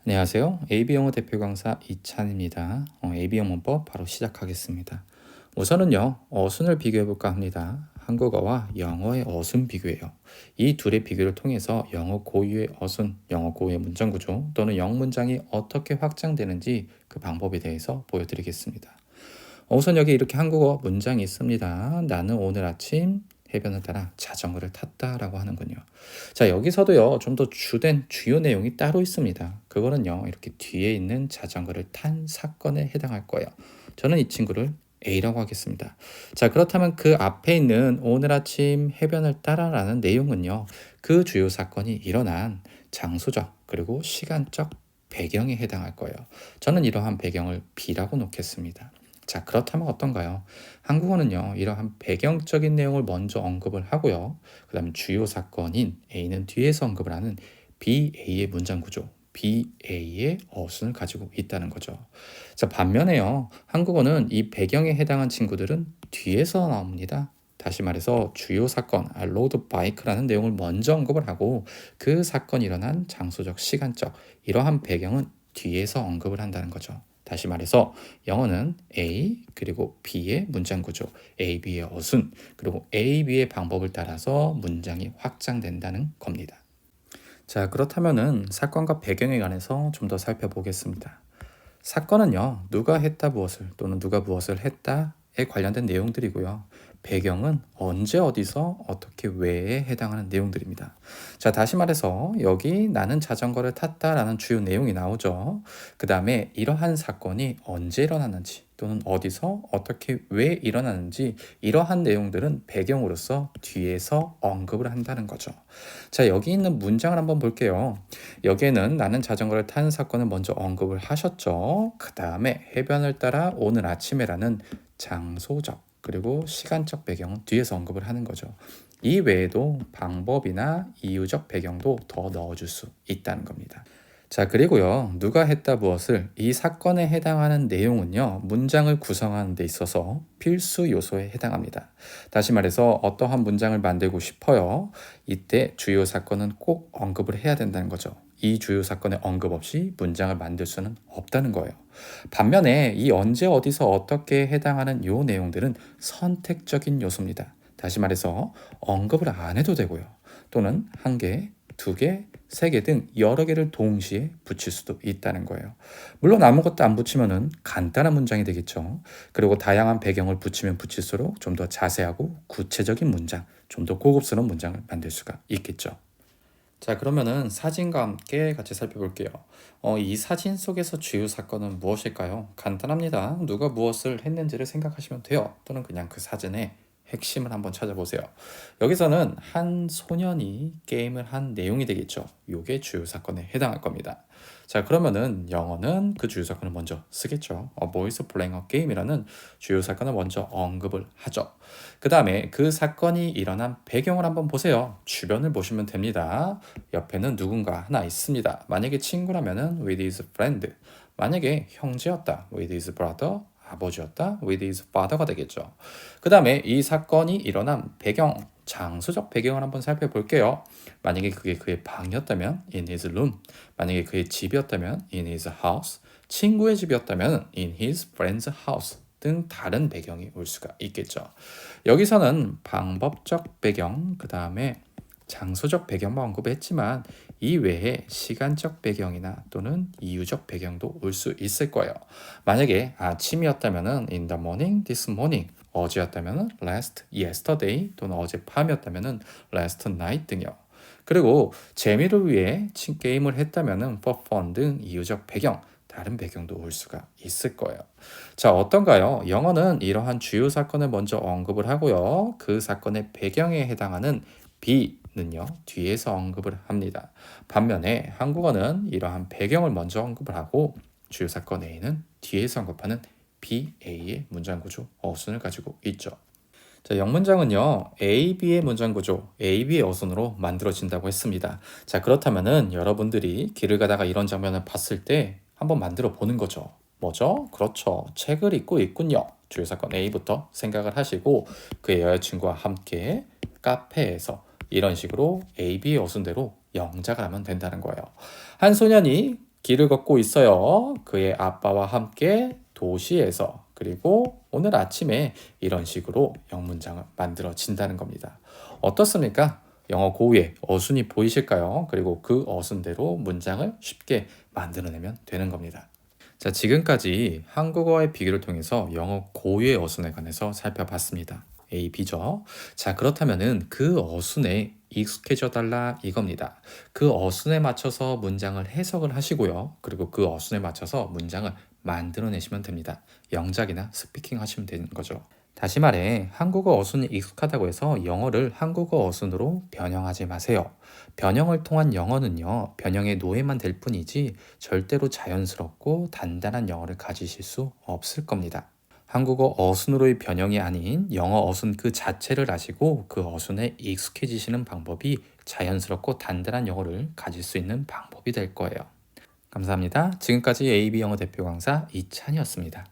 안녕하세요. AB영어 대표 강사 이찬입니다. AB영어법 바로 시작하겠습니다. 우선은요, 어순을 비교해 볼까 합니다. 한국어와 영어의 어순 비교예요. 이 둘의 비교를 통해서 영어 고유의 어순, 영어 고유의 문장 구조 또는 영문장이 어떻게 확장되는지 그 방법에 대해서 보여드리겠습니다. 우선 여기 이렇게 한국어 문장이 있습니다. 나는 오늘 아침 해변을 따라 자전거를 탔다라고 하는군요. 자, 여기서도요, 좀 더 주된 주요 내용이 따로 있습니다. 그거는요, 이렇게 뒤에 있는 자전거를 탄 사건에 해당할 거예요. 저는 이 친구를 A라고 하겠습니다. 자, 그렇다면 그 앞에 있는 오늘 아침 해변을 따라라는 내용은요, 그 주요 사건이 일어난 장소적 그리고 시간적 배경에 해당할 거예요. 저는 이러한 배경을 B라고 놓겠습니다. 자, 그렇다면 어떤가요? 한국어는요, 이러한 배경적인 내용을 먼저 언급을 하고요. 그 다음에 주요 사건인 A는 뒤에서 언급을 하는 BA의 문장 구조, BA의 어순을 가지고 있다는 거죠. 자, 반면에요, 한국어는 이 배경에 해당한 친구들은 뒤에서 나옵니다. 다시 말해서 주요 사건, 로드 바이크라는 내용을 먼저 언급을 하고 그 사건이 일어난 장소적, 시간적, 이러한 배경은 뒤에서 언급을 한다는 거죠. 다시 말해서 영어는 A 그리고 B의 문장 구조, A, B의 어순, 그리고 A, B의 방법을 따라서 문장이 확장된다는 겁니다. 자, 그렇다면은 사건과 배경에 관해서 좀 더 살펴보겠습니다. 사건은요, 누가 했다 무엇을 또는 누가 무엇을 했다에 관련된 내용들이고요. 배경은 언제 어디서 어떻게 왜에 해당하는 내용들입니다. 자, 다시 말해서 여기 나는 자전거를 탔다라는 주요 내용이 나오죠. 그 다음에 이러한 사건이 언제 일어났는지 또는 어디서 어떻게 왜 일어났는지 이러한 내용들은 배경으로서 뒤에서 언급을 한다는 거죠. 자, 여기 있는 문장을 한번 볼게요. 여기에는 나는 자전거를 탄 사건을 먼저 언급을 하셨죠. 그 다음에 해변을 따라 오늘 아침에라는 장소적 그리고 시간적 배경은 뒤에서 언급을 하는 거죠. 이 외에도 방법이나 이유적 배경도 더 넣어줄 수 있다는 겁니다. 자, 그리고요, 누가 했다 무엇을 이 사건에 해당하는 내용은요, 문장을 구성하는 데 있어서 필수 요소에 해당합니다. 다시 말해서 어떠한 문장을 만들고 싶어요. 이때 주요 사건은 꼭 언급을 해야 된다는 거죠. 이 주요 사건의 언급 없이 문장을 만들 수는 없다는 거예요. 반면에 이 언제 어디서 어떻게 해당하는 요 내용들은 선택적인 요소입니다. 다시 말해서 언급을 안 해도 되고요. 또는 한 개, 두 개, 세 개 등 여러 개를 동시에 붙일 수도 있다는 거예요. 물론 아무것도 안 붙이면은 간단한 문장이 되겠죠. 그리고 다양한 배경을 붙이면 붙일수록 좀 더 자세하고 구체적인 문장, 좀 더 고급스러운 문장을 만들 수가 있겠죠. 자, 그러면은 사진과 함께 같이 살펴볼게요. 이 사진 속에서 주요 사건은 무엇일까요? 간단합니다. 누가 무엇을 했는지를 생각하시면 돼요. 또는 그냥 그 사진의 핵심을 한번 찾아보세요. 여기서는 한 소년이 게임을 한 내용이 되겠죠. 이게 주요 사건에 해당할 겁니다. 자, 그러면은 영어는 그 주요 사건을 먼저 쓰겠죠. A boy's playing a game이라는 주요 사건을 먼저 언급을 하죠. 그 다음에 그 사건이 일어난 배경을 한번 보세요. 주변을 보시면 됩니다. 옆에는 누군가 하나 있습니다. 만약에 친구라면은 with his friend. 만약에 형제였다. with his brother. 아버지였다. with his father가 되겠죠. 그 다음에 이 사건이 일어난 배경, 장소적 배경을 한번 살펴볼게요. 만약에 그게 그의 방이었다면 in his room. 만약에 그의 집이었다면 in his house. 친구의 집이었다면 in his friend's house. 등 다른 배경이 올 수가 있겠죠. 여기서는 방법적 배경, 그 다음에 장소적 배경만 언급했지만 이 외에 시간적 배경이나 또는 이유적 배경도 올 수 있을 거예요. 만약에 아침이었다면 in the morning, this morning, 어제였다면 last yesterday 또는 어젯밤이었다면 last night 등이요. 그리고 재미를 위해 게임을 했다면 for fun 등 이유적 배경, 다른 배경도 올 수가 있을 거예요. 자, 어떤가요? 영어는 이러한 주요 사건을 먼저 언급을 하고요. 그 사건의 배경에 해당하는 B는요, 뒤에서 언급을 합니다. 반면에 한국어는 이러한 배경을 먼저 언급을 하고 주요 사건 A는 뒤에서 언급하는 BA의 문장 구조, 어순을 가지고 있죠. 자, 영문장은요, A, B의 문장 구조, A, B의 어순으로 만들어진다고 했습니다. 자, 그렇다면은 여러분들이 길을 가다가 이런 장면을 봤을 때 한번 만들어 보는 거죠. 뭐죠? 그렇죠. 책을 읽고 있군요. 주요 사건 A부터 생각을 하시고 그의 여자친구와 함께 카페에서 이런 식으로 A, B의 어순대로 영작을 하면 된다는 거예요. 한 소년이 길을 걷고 있어요. 그의 아빠와 함께 도시에서. 그리고 오늘 아침에 이런 식으로 영문장을 만들어진다는 겁니다. 어떻습니까? 영어 고유의 어순이 보이실까요? 그리고 그 어순대로 문장을 쉽게 만들어내면 되는 겁니다. 자, 지금까지 한국어의 비교를 통해서 영어 고유의 어순에 관해서 살펴봤습니다. A, B죠. 자, 그렇다면은 그 어순에 익숙해져 달라 이겁니다. 그 어순에 맞춰서 문장을 해석을 하시고요. 그리고 그 어순에 맞춰서 문장을 만들어내시면 됩니다. 영작이나 스피킹 하시면 되는 거죠. 다시 말해, 한국어 어순이 익숙하다고 해서 영어를 한국어 어순으로 변형하지 마세요. 변형을 통한 영어는요, 변형의 노예만 될 뿐이지 절대로 자연스럽고 단단한 영어를 가지실 수 없을 겁니다. 한국어 어순으로의 변형이 아닌 영어 어순 그 자체를 아시고 그 어순에 익숙해지시는 방법이 자연스럽고 단단한 영어를 가질 수 있는 방법이 될 거예요. 감사합니다. 지금까지 AB 영어 대표 강사 이찬이었습니다.